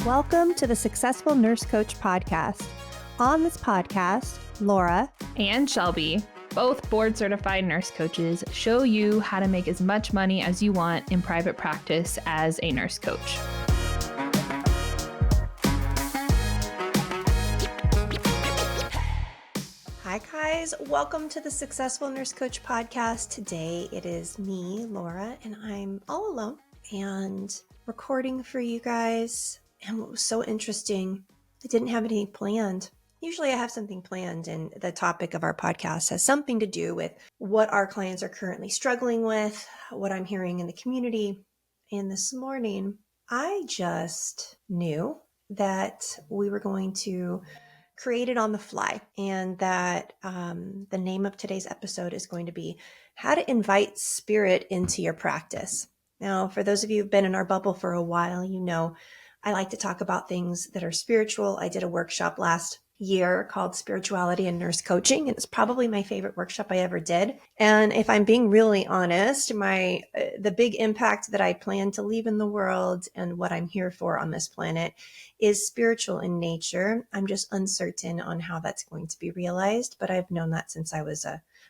Welcome to the Successful Nurse Coach podcast. On this podcast, Laura and Shelby, both board-certified nurse coaches, show you how to make as much money as you want in private practice as a nurse coach. Hi guys, welcome to the Successful Nurse Coach podcast. Today it is me, Laura, and I'm all alone and recording for you guys. And what was so interesting, I didn't have anything planned. Usually I have something planned, and the topic of our podcast has something to do with what our clients are currently struggling with, what I'm hearing in the community. And this morning, I just knew that we were going to create it on the fly, and that the name of today's episode is going to be How to Invite Spirit into Your Practice. Now, for those of you who've been in our bubble for a while, you know I like to talk about things that are spiritual. I did a workshop last year called Spirituality and Nurse Coaching, and it's probably my favorite workshop I ever did. And if I'm being really honest, the big impact that I plan to leave in the world and what I'm here for on this planet is spiritual in nature. I'm just uncertain on how that's going to be realized, but I've known that since I was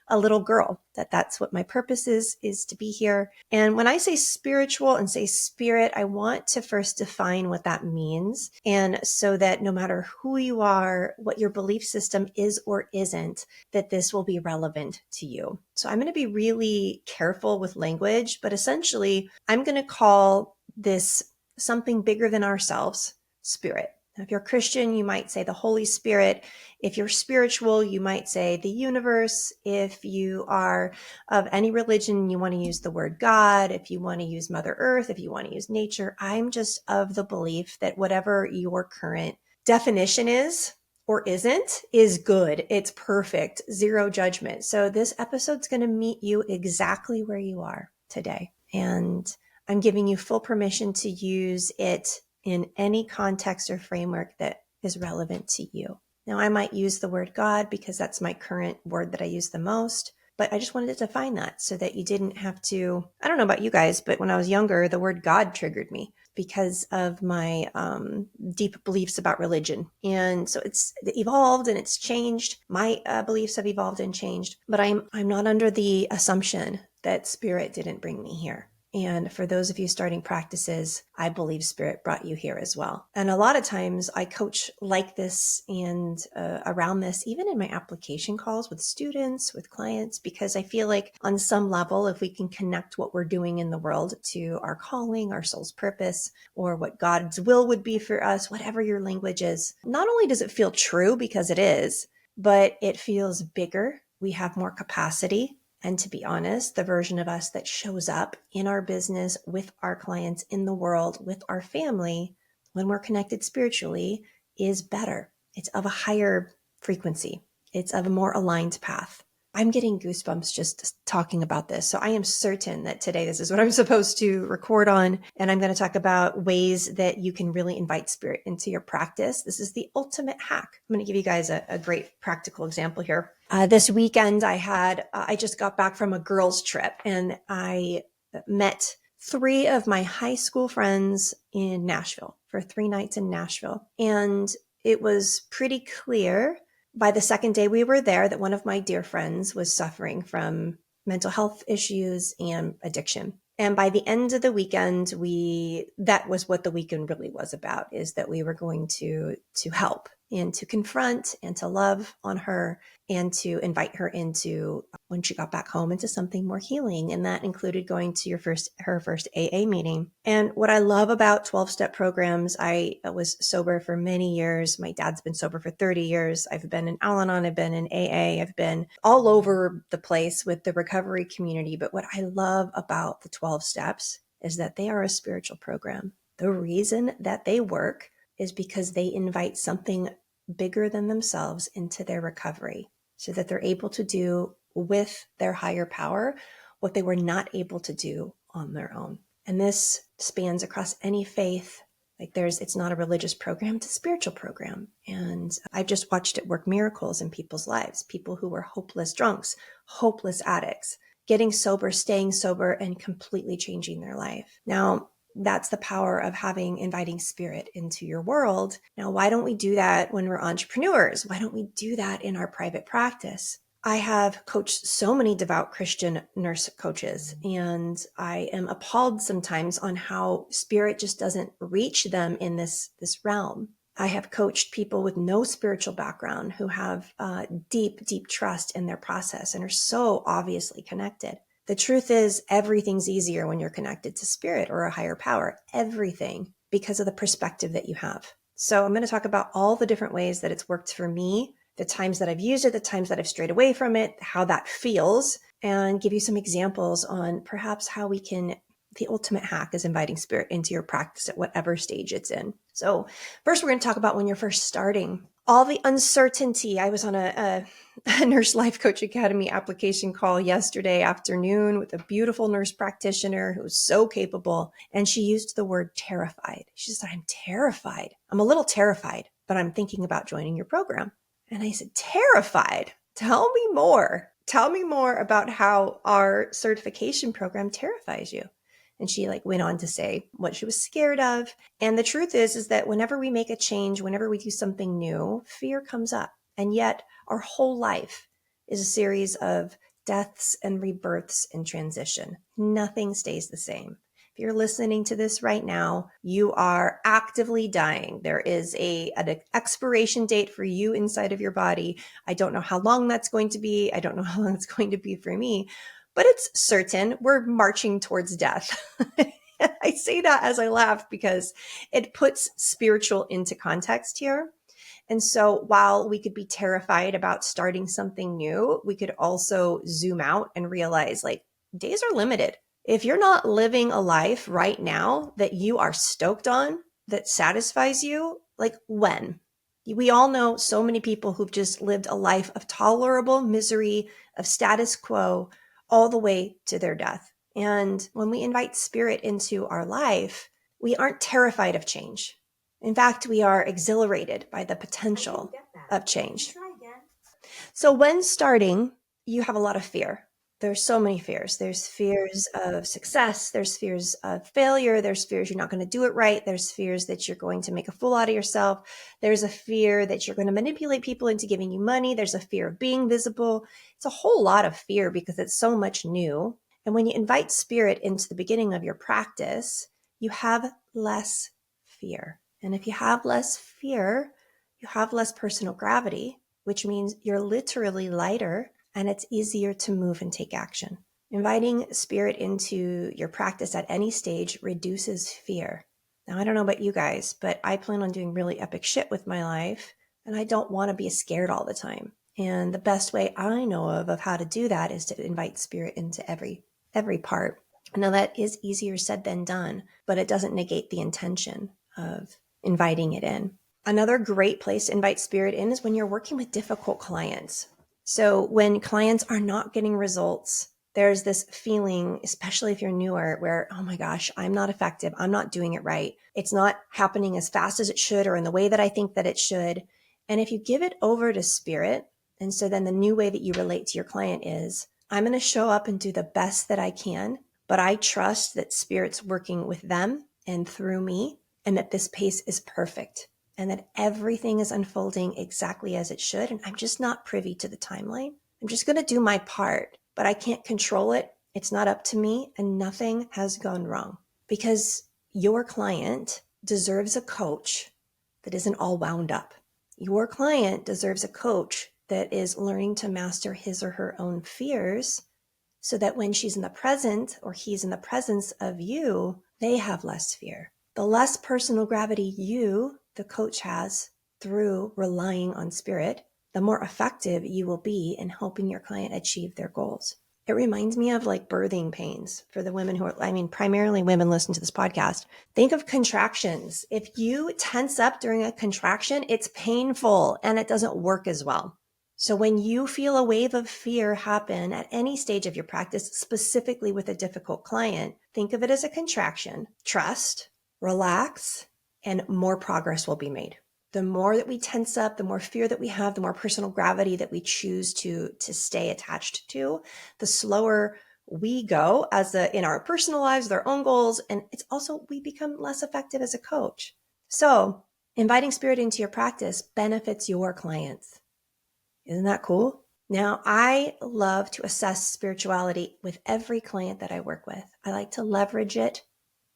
a little girl, that's what my purpose is to be here. And when I say spiritual and say spirit, I want to first define what that means. And so that no matter who you are, what your belief system is or isn't, that this will be relevant to you. So I'm going to be really careful with language, but essentially I'm going to call this something bigger than ourselves, spirit. If you're Christian, you might say the Holy Spirit. If you're spiritual, you might say the universe. If you are of any religion, you want to use the word God. If you want to use Mother Earth, if you want to use nature, I'm just of the belief that whatever your current definition is or isn't is good. It's perfect. Zero judgment. So this episode's going to meet you exactly where you are today. And I'm giving you full permission to use it in any context or framework that is relevant to you. Now, I might use the word God because that's my current word that I use the most, but I just wanted to define that so that you didn't have to, I don't know about you guys, but when I was younger, the word God triggered me because of my deep beliefs about religion. And so it's evolved and it's changed. My beliefs have evolved and changed, but I'm not under the assumption that spirit didn't bring me here. And for those of you starting practices, I believe spirit brought you here as well. And a lot of times I coach like this and around this, even in my application calls with students, with clients, because I feel like on some level, if we can connect what we're doing in the world to our calling, our soul's purpose, or what God's will would be for us, whatever your language is, not only does it feel true because it is, but it feels bigger. We have more capacity. And to be honest, the version of us that shows up in our business, with our clients, in the world, with our family, when we're connected spiritually, is better. It's of a higher frequency. It's of a more aligned path. I'm getting goosebumps just talking about this. So I am certain that today this is what I'm supposed to record on. And I'm going to talk about ways that you can really invite spirit into your practice. This is the ultimate hack. I'm going to give you guys a great practical example here. This weekend I just got back from a girls' trip, and I met 3 of my high school friends in Nashville for 3 nights in Nashville. And it was pretty clear by the second day we were there that one of my dear friends was suffering from mental health issues and addiction. And by the end of the weekend, that was what the weekend really was about, is that we were going to help and to confront and to love on her and to invite her into, when she got back home, into something more healing. And that included going to her first AA meeting. And what I love about 12-step programs, I was sober for many years. My dad's been sober for 30 years. I've been in Al-Anon, I've been in AA, I've been all over the place with the recovery community. But what I love about the 12 steps is that they are a spiritual program. The reason that they work is because they invite something bigger than themselves into their recovery so that they're able to do with their higher power what they were not able to do on their own. And this spans across any faith. It's not a religious program, it's a spiritual program. And I've just watched it work miracles in people's lives. People who were hopeless drunks, hopeless addicts, getting sober, staying sober, and completely changing their life. Now, That's the power of inviting spirit into your world. Now, why don't we do that when we're entrepreneurs? Why don't we do that in our private practice? I have coached so many devout Christian nurse coaches, and I am appalled sometimes on how spirit just doesn't reach them in this realm. I have coached people with no spiritual background who have deep, deep trust in their process and are so obviously connected. The truth is, everything's easier when you're connected to spirit or a higher power. Everything, because of the perspective that you have. So I'm going to talk about all the different ways that it's worked for me, the times that I've used it, the times that I've strayed away from it, how that feels, and give you some examples on perhaps how we can. The ultimate hack is inviting spirit into your practice at whatever stage it's in. So first, we're going to talk about when you're first starting. All the uncertainty. I was on a Nurse Life Coach Academy application call yesterday afternoon with a beautiful nurse practitioner who was so capable. And she used the word terrified. She said, I'm terrified. I'm a little terrified, but I'm thinking about joining your program. And I said, terrified? Tell me more. Tell me more about how our certification program terrifies you. And she went on to say what she was scared of. And the truth is that whenever we make a change, whenever we do something new, fear comes up. And yet our whole life is a series of deaths and rebirths and transition. Nothing stays the same. If you're listening to this right now, you are actively dying. There is an expiration date for you inside of your body. I don't know how long that's going to be. I don't know how long it's going to be for me. But it's certain we're marching towards death. I say that as I laugh because it puts spiritual into context here. And so while we could be terrified about starting something new, we could also zoom out and realize days are limited. If you're not living a life right now that you are stoked on, that satisfies you, when? We all know so many people who've just lived a life of tolerable misery, of status quo, all the way to their death. And when we invite spirit into our life, we aren't terrified of change. In fact, we are exhilarated by the potential of change. So when starting, you have a lot of fear. There's so many fears. There's fears of success. There's fears of failure. There's fears you're not going to do it right. There's fears that you're going to make a fool out of yourself. There's a fear that you're going to manipulate people into giving you money. There's a fear of being visible. It's a whole lot of fear because it's so much new. And when you invite spirit into the beginning of your practice, you have less fear. And if you have less fear, you have less personal gravity, which means you're literally lighter and it's easier to move and take action. Inviting spirit into your practice at any stage reduces fear. Now, I don't know about you guys, but I plan on doing really epic shit with my life, and I don't want to be scared all the time. And the best way I know of how to do that is to invite spirit into every part. Now, that is easier said than done, but it doesn't negate the intention of inviting it in. Another great place to invite spirit in is when you're working with difficult clients. So when clients are not getting results, there's this feeling, especially if you're newer, where, oh my gosh, I'm not effective. I'm not doing it right. It's not happening as fast as it should or in the way that I think that it should. And if you give it over to spirit, and so then the new way that you relate to your client is, I'm going to show up and do the best that I can, but I trust that spirit's working with them and through me, and that this pace is perfect. And that everything is unfolding exactly as it should. And I'm just not privy to the timeline. I'm just going to do my part, but I can't control it. It's not up to me, and nothing has gone wrong. Because your client deserves a coach that isn't all wound up. Your client deserves a coach that is learning to master his or her own fears so that when she's in the present or he's in the presence of you, they have less fear. The less personal gravity you, the coach, has through relying on spirit, the more effective you will be in helping your client achieve their goals. It reminds me of birthing pains for the women who are, primarily women listen to this podcast. Think of contractions. If you tense up during a contraction, it's painful and it doesn't work as well. So when you feel a wave of fear happen at any stage of your practice, specifically with a difficult client, think of it as a contraction. Trust, relax, and more progress will be made. The more that we tense up, the more fear that we have, the more personal gravity that we choose to stay attached to, the slower we go in our personal lives, their own goals, and it's also we become less effective as a coach. So inviting spirit into your practice benefits your clients. Isn't that cool? Now, I love to assess spirituality with every client that I work with. I like to leverage it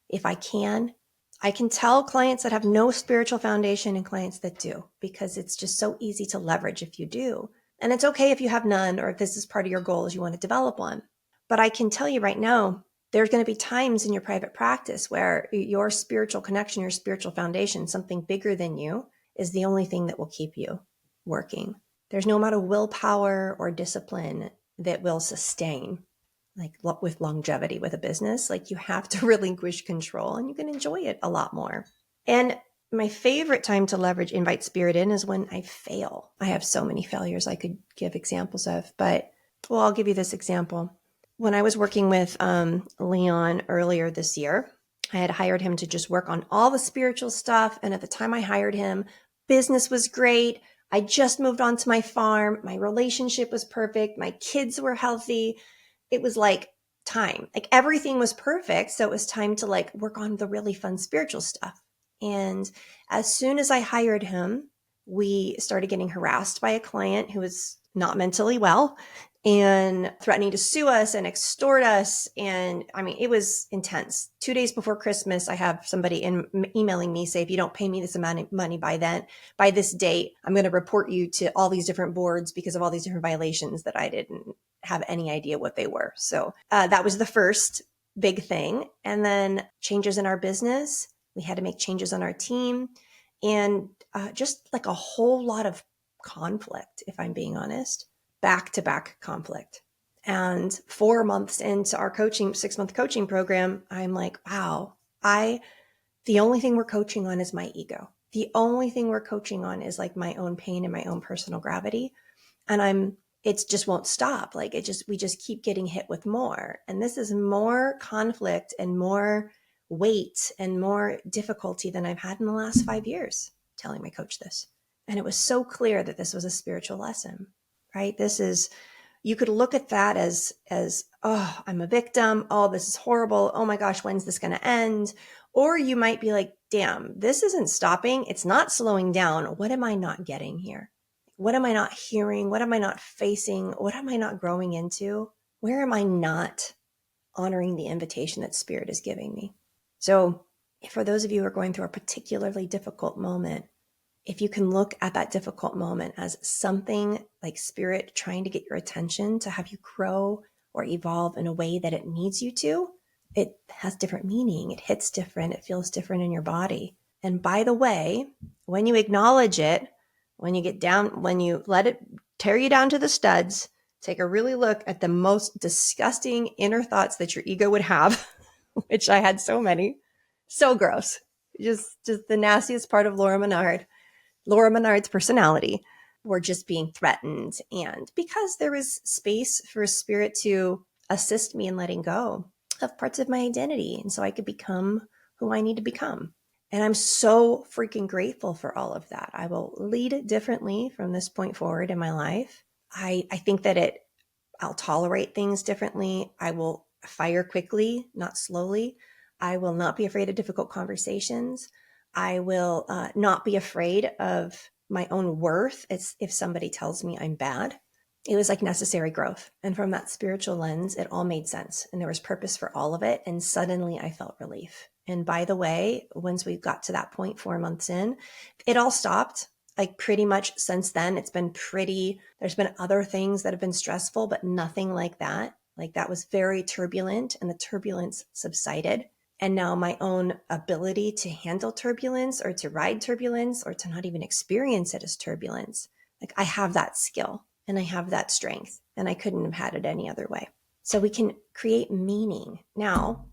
if I can. I can tell clients that have no spiritual foundation and clients that do, because it's just so easy to leverage if you do. And it's okay if you have none, or if this is part of your goals, you want to develop one. But I can tell you right now, there's going to be times in your private practice where your spiritual connection, your spiritual foundation, something bigger than you, is the only thing that will keep you working. There's no amount of willpower or discipline that will sustain, like with longevity with a business. Like you have to relinquish control and you can enjoy it a lot more. And my favorite time to leverage invite spirit in is when I fail. I have so many failures I could give examples of, but well, I'll give you this example. When I was working with Leon earlier this year, I had hired him to just work on all the spiritual stuff. And at the time I hired him, business was great. I just moved on to my farm. My relationship was perfect. My kids were healthy. It was like time, like everything was perfect. So it was time to like work on the really fun spiritual stuff. And as soon as I hired him, we started getting harassed by a client who was not mentally well and threatening to sue us and extort us. And I mean, it was intense. 2 days before Christmas, I have somebody emailing me say, if you don't pay me this amount of money by this date, I'm going to report you to all these different boards because of all these different violations that I didn't have any idea what they were. So that was the first big thing. And then changes in our business. We had to make changes on our team, and just like a whole lot of conflict, if I'm being honest. Back-to-back conflict. And 4 months into our 6-month coaching program, I'm like, wow, the only thing we're coaching on is my ego. The only thing we're coaching on is like my own pain and my own personal gravity. And it just won't stop. Like we just keep getting hit with more. And this is more conflict and more weight and more difficulty than I've had in the last 5 years, telling my coach this. And it was so clear that this was a spiritual lesson. Right? You could look at that as, oh, I'm a victim. Oh, this is horrible. Oh my gosh, when's this going to end? Or you might be like, damn, this isn't stopping. It's not slowing down. What am I not getting here? What am I not hearing? What am I not facing? What am I not growing into? Where am I not honoring the invitation that Spirit is giving me? So for those of you who are going through a particularly difficult moment, if you can look at that difficult moment as something like Spirit trying to get your attention to have you grow or evolve in a way that it needs you to, it has different meaning. It hits different. It feels different in your body. And by the way, when you acknowledge it, when you let it tear you down to the studs, take a really look at the most disgusting inner thoughts that your ego would have, which I had so many. So gross. Just the nastiest part of Laura Menard's personality were just being threatened. And because there was space for Spirit to assist me in letting go of parts of my identity. And so I could become who I need to become. And I'm so freaking grateful for all of that. I will lead differently from this point forward in my life. I think that I'll tolerate things differently. I will fire quickly, not slowly. I will not be afraid of difficult conversations. I will not be afraid of my own worth if somebody tells me I'm bad. It was like necessary growth. And from that spiritual lens, it all made sense. And there was purpose for all of it. And suddenly I felt relief. And by the way, once we got to that point 4 months in, it all stopped. Like pretty much since then, there's been other things that have been stressful, but nothing like that. Like that was very turbulent, and the turbulence subsided. And now my own ability to handle turbulence or to ride turbulence or to not even experience it as turbulence, like I have that skill and I have that strength, and I couldn't have had it any other way. So we can create meaning. Now,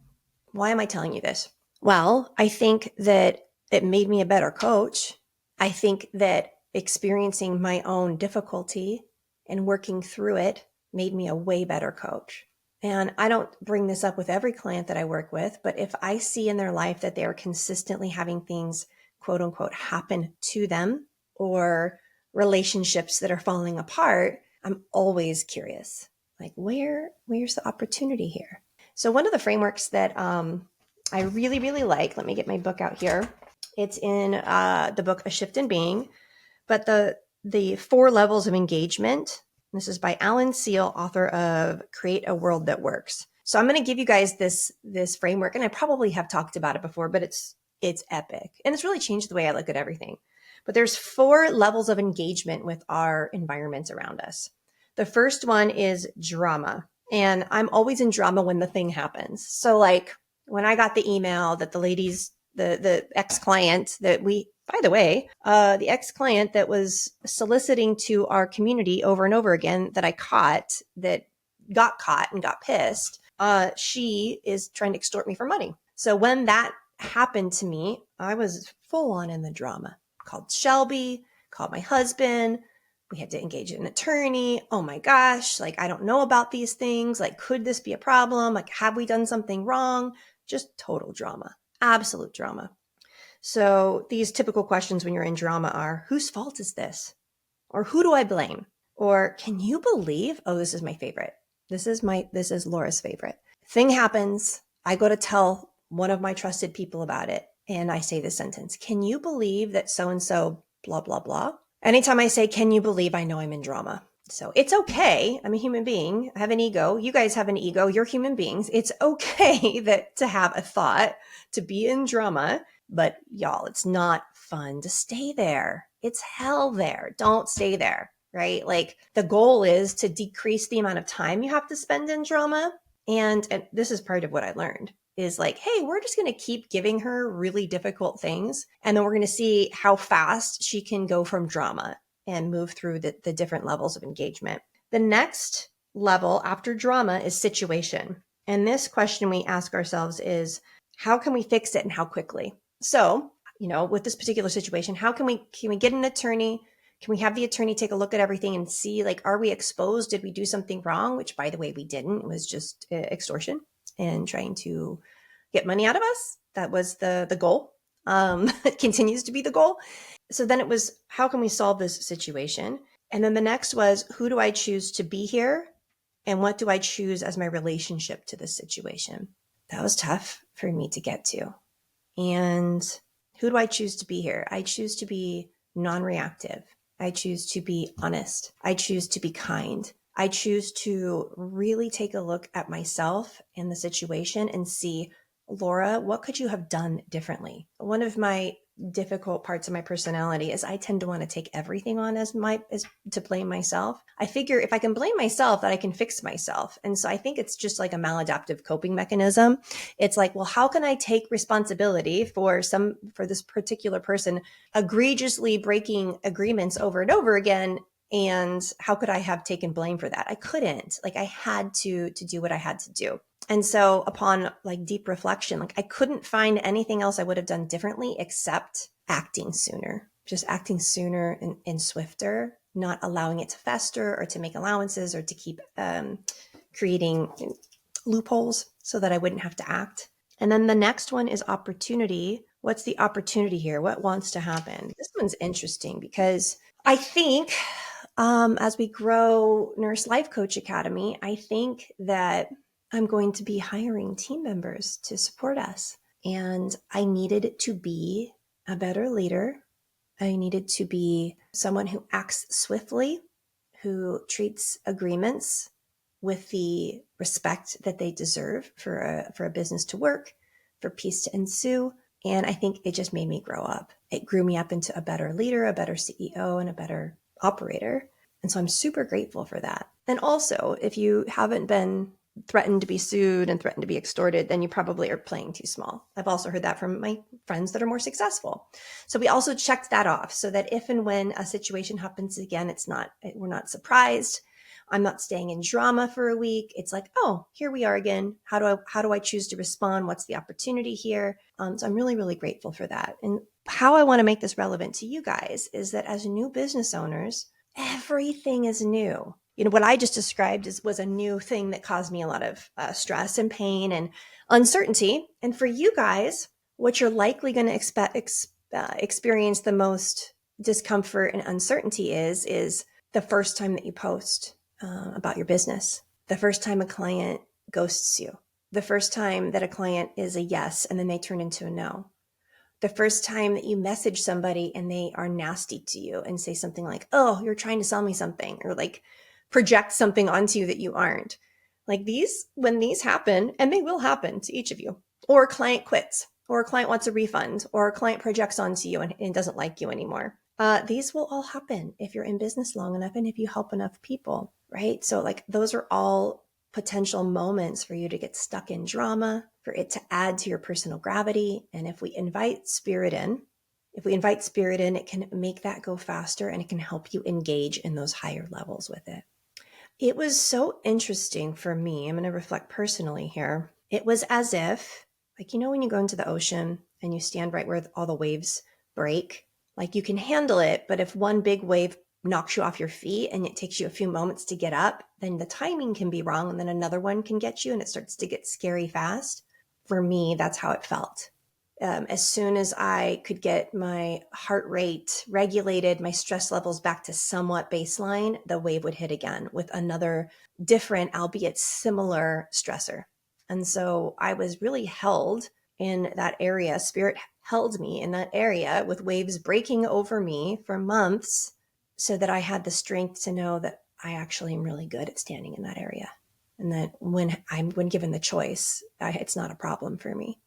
why am I telling you this? Well, I think that it made me a better coach. I think that experiencing my own difficulty and working through it made me a way better coach. And I don't bring this up with every client that I work with, but if I see in their life that they are consistently having things, quote unquote, happen to them, or relationships that are falling apart, I'm always curious. Like where's the opportunity here? So one of the frameworks that I really, really like, let me get my book out here. It's in the book, A Shift in Being, but the 4 levels of engagement. This is by Alan Seal, author of Create a World That Works. So I'm going to give you guys this framework, and I probably have talked about it before, but it's epic, and it's really changed the way I look at everything. But there's 4 levels of engagement with our environment around us. The first one is drama, and I'm always in drama when the thing happens. So like when I got the email that the ex-client that we, by the way, the ex-client that was soliciting to our community over and over again that I caught, that got caught and got pissed, she is trying to extort me for money. So when that happened to me, I was full on in the drama. Called Shelby, called my husband. We had to engage an attorney. Oh my gosh, like I don't know about these things. Like, could this be a problem? Like, have we done something wrong? Just total drama, absolute drama. So these typical questions when you're in drama are, whose fault is this? Or who do I blame? Or can you believe, oh, this is my favorite. This is Laura's favorite. Thing happens. I go to tell one of my trusted people about it. And I say this sentence, can you believe that so-and-so blah, blah, blah? Anytime I say, can you believe, I know I'm in drama. So it's okay. I'm a human being. I have an ego. You guys have an ego. You're human beings. It's okay to have a thought, to be in drama. But y'all, it's not fun to stay there. It's hell there. Don't stay there, right? Like the goal is to decrease the amount of time you have to spend in drama. And this is part of what I learned is like, hey, we're just going to keep giving her really difficult things. And then we're going to see how fast she can go from drama and move through the different levels of engagement. The next level after drama is situation. And this question we ask ourselves is, how can we fix it and how quickly? So, with this particular situation, how can we get an attorney? Can we have the attorney take a look at everything and see, like, are we exposed? Did we do something wrong? Which, by the way, we didn't. It was just extortion and trying to get money out of us. That was the goal. It continues to be the goal. So then it was, how can we solve this situation? And then the next was, who do I choose to be here? And what do I choose as my relationship to this situation? That was tough for me to get to. And who do I choose to be here? I choose to be non-reactive. I choose to be honest. I choose to be kind. I choose to really take a look at myself and the situation and see, Laura, what could you have done differently? One of my difficult parts of my personality is I tend to want to take everything on as to blame myself. I figure if I can blame myself, that I can fix myself. And so I think it's just like a maladaptive coping mechanism. It's like, well, how can I take responsibility for this particular person egregiously breaking agreements over and over again? And how could I have taken blame for that? I couldn't. Like, I had to do what I had to do. And so upon like deep reflection, like I couldn't find anything else I would have done differently except acting sooner, just acting sooner and swifter, not allowing it to fester or to make allowances or to keep creating loopholes so that I wouldn't have to act. And then the next one is opportunity. What's the opportunity here? What wants to happen? This one's interesting because I think as we grow Nurse Life Coach Academy, I think that I'm going to be hiring team members to support us. And I needed to be a better leader. I needed to be someone who acts swiftly, who treats agreements with the respect that they deserve for a business to work, for peace to ensue. And I think it just made me grow up. It grew me up into a better leader, a better CEO, and a better operator. And so I'm super grateful for that. And also, if you haven't been threatened to be sued and threatened to be extorted, then you probably are playing too small. I've also heard that from my friends that are more successful. So we also checked that off so that if and when a situation happens again, we're not surprised. I'm not staying in drama for a week. It's like, oh, here we are again. How do I choose to respond? What's the opportunity here? So I'm really, really grateful for that. And how I want to make this relevant to you guys is that as new business owners, everything is new. What I just described was a new thing that caused me a lot of stress and pain and uncertainty. And for you guys, what you're likely going to experience the most discomfort and uncertainty is the first time that you post about your business. the first time a client ghosts you, the first time that a client is a yes and then they turn into a no, the first time that you message somebody and they are nasty to you and say something like, oh, you're trying to sell me something, or like project something onto you that you aren't. Like when these happen, and they will happen to each of you, or a client quits, or a client wants a refund, or a client projects onto you and doesn't like you anymore. These will all happen if you're in business long enough and if you help enough people, right? So like those are all potential moments for you to get stuck in drama, for it to add to your personal gravity. And if we invite spirit in, it can make that go faster and it can help you engage in those higher levels with it. It was so interesting for me. I'm going to reflect personally here. It was as if, like, when you go into the ocean and you stand right where all the waves break, like you can handle it, but if one big wave knocks you off your feet and it takes you a few moments to get up, then the timing can be wrong and then another one can get you and it starts to get scary fast. For me, that's how it felt. As soon as I could get my heart rate regulated, my stress levels back to somewhat baseline, the wave would hit again with another different, albeit similar stressor. And so I was really held in that area. Spirit held me in that area with waves breaking over me for months so that I had the strength to know that I actually am really good at standing in that area. And that when given the choice, it's not a problem for me.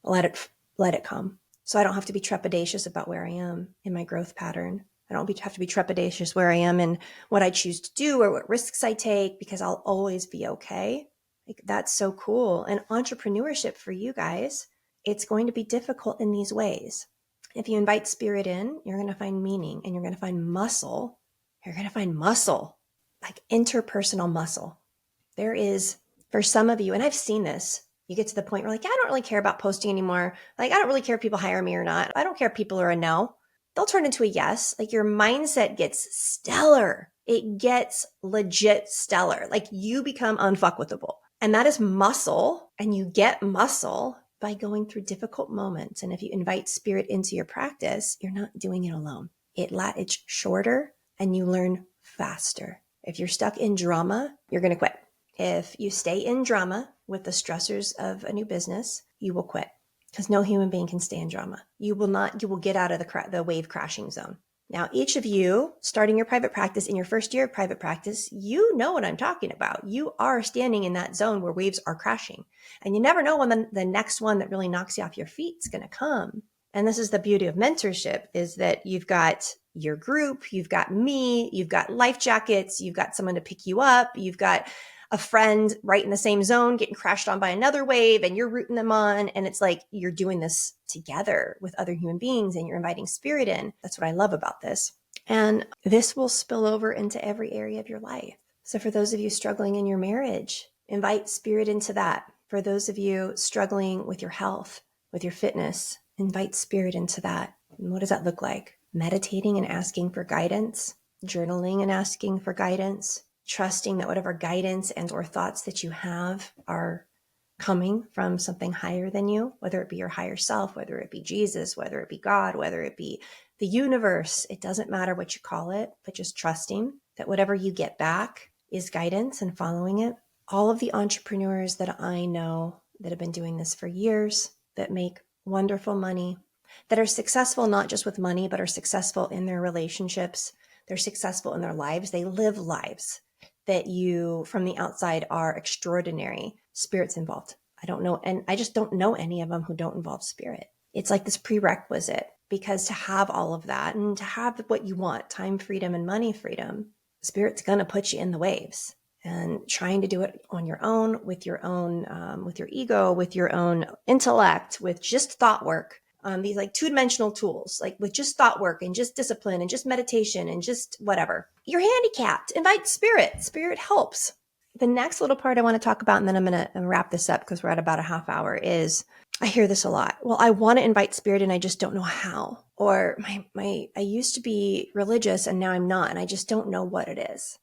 Let it come. So I don't have to be trepidatious about where I am in my growth pattern. I don't have to be trepidatious where I am in what I choose to do or what risks I take, because I'll always be okay. Like, that's so cool. And entrepreneurship for you guys, it's going to be difficult in these ways. If you invite spirit in, you're going to find meaning and you're going to find muscle. You're going to find muscle, like interpersonal muscle. There is, for some of you, and I've seen this, you get to the point where like, I don't really care about posting anymore. Like, I don't really care if people hire me or not. I don't care if people are a no. They'll turn into a yes. Like, your mindset gets stellar. It gets legit stellar. Like, you become unfuckwithable. And that is muscle. And you get muscle by going through difficult moments. And if you invite spirit into your practice, you're not doing it alone. It's shorter and you learn faster. If you're stuck in drama, you're going to quit. If you stay in drama with the stressors of a new business, you will quit, because no human being can stay in drama. You will get out of the wave crashing zone. Now, each of you starting your private practice in your first year of private practice, you know what I'm talking about. You are standing in that zone where waves are crashing, and you never know when the next one that really knocks you off your feet is going to come. And this is the beauty of mentorship, is that you've got your group, you've got me, you've got life jackets, you've got someone to pick you up, you've got a friend right in the same zone getting crashed on by another wave, and you're rooting them on. And it's like you're doing this together with other human beings and you're inviting spirit in. That's what I love about this. And this will spill over into every area of your life. So for those of you struggling in your marriage, invite spirit into that. For those of you struggling with your health, with your fitness, invite spirit into that. And what does that look like? Meditating and asking for guidance, journaling and asking for guidance, trusting that whatever guidance and or thoughts that you have are coming from something higher than you, whether it be your higher self, whether it be Jesus, whether it be God, whether it be the universe. It doesn't matter what you call it, but just trusting that whatever you get back is guidance and following it. All of the entrepreneurs that I know that have been doing this for years, that make wonderful money, that are successful not just with money, but are successful in their relationships, they're successful in their lives, they live lives that you from the outside are extraordinary. Spirit's involved. I don't know. And I just don't know any of them who don't involve spirit. It's like this prerequisite, because to have all of that and to have what you want, time freedom and money freedom, spirit's going to put you in the waves. And trying to do it on your own, with your ego, with your own intellect, with just thought work, these like two-dimensional tools, like with just thought work and just discipline and just meditation and just whatever. You're handicapped. Invite spirit. Spirit helps. The next little part I want to talk about, and then I'm going to wrap this up because we're at about a half hour, is I hear this a lot. Well, I want to invite spirit and I just don't know how. Or I used to be religious and now I'm not, and I just don't know what it is.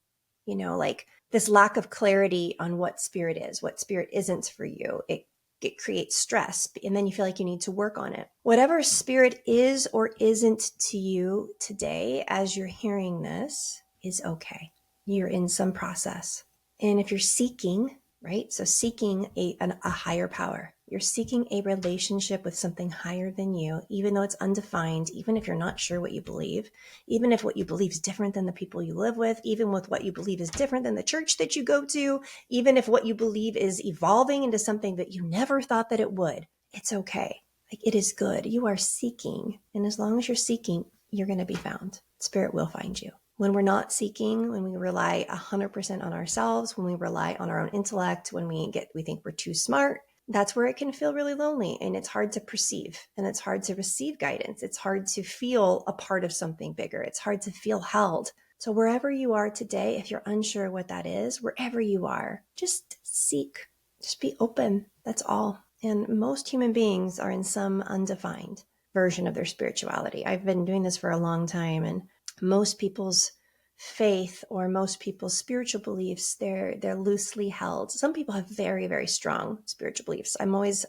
Like this lack of clarity on what spirit is, what spirit isn't for you. It creates stress, and then you feel like you need to work on it. Whatever spirit is or isn't to you today, as you're hearing this, is okay. You're in some process. And if you're seeking, right? So seeking a higher power, you're seeking a relationship with something higher than you, even though it's undefined, even if you're not sure what you believe, even if what you believe is different than the people you live with, even with what you believe is different than the church that you go to, even if what you believe is evolving into something that you never thought that it would, it's okay. Like, it is good. You are seeking. And as long as you're seeking, you're going to be found. Spirit will find you. When we're not seeking, when we rely 100% on ourselves, when we rely on our own intellect, when we think we're too smart, that's where it can feel really lonely, and it's hard to perceive, and it's hard to receive guidance. It's hard to feel a part of something bigger. It's hard to feel held. So wherever you are today, if you're unsure what that is, wherever you are, just seek, just be open. That's all. And most human beings are in some undefined version of their spirituality. I've been doing this for a long time, and most people's faith or most people's spiritual beliefs, they're loosely held. Some people have very, very strong spiritual beliefs. I'm always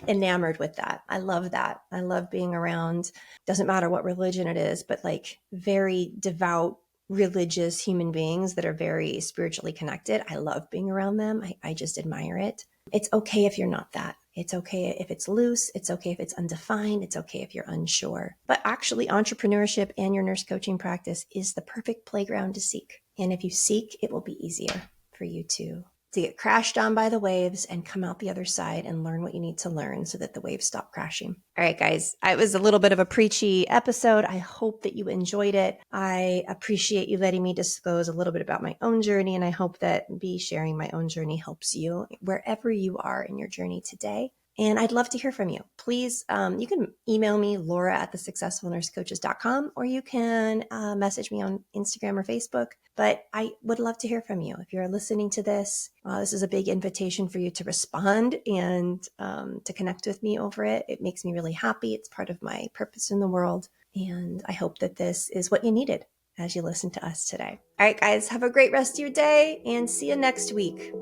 enamored with that. I love that. I love being around, doesn't matter what religion it is, but like very devout, religious human beings that are very spiritually connected. I love being around them. I just admire it. It's okay if you're not that. It's okay if it's loose. It's okay if it's undefined. It's okay if you're unsure. But actually, entrepreneurship and your nurse coaching practice is the perfect playground to seek. And if you seek, it will be easier for you to get crashed on by the waves and come out the other side and learn what you need to learn so that the waves stop crashing. All right, guys, it was a little bit of a preachy episode. I hope that you enjoyed it. I appreciate you letting me disclose a little bit about my own journey, and I hope that sharing my own journey helps you wherever you are in your journey today. And I'd love to hear from you. Please, you can email me, laura@thesuccessfulnursecoaches.com, or you can message me on Instagram or Facebook. But I would love to hear from you. If you're listening to this, this is a big invitation for you to respond and to connect with me over it. It makes me really happy. It's part of my purpose in the world. And I hope that this is what you needed as you listen to us today. All right, guys, have a great rest of your day and see you next week.